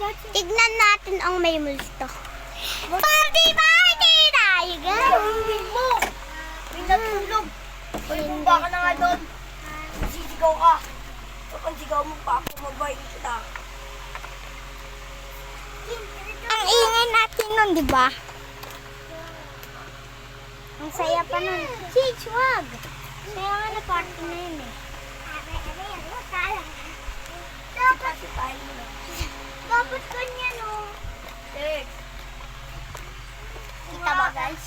Tignan natin ang may multo. Party, party tayo, guys! May natulog. Uy, bumba ka na nga doon. Sisigaw ka. Kapag sigaw mo pa ako, mabait kita. Ang ingay natin nun, di ba? Ang saya pa nun. Chich, wag! Saya nga na party na yun eh. Kasi tayo mo. Dapat kanya no. Six. Kita ba guys?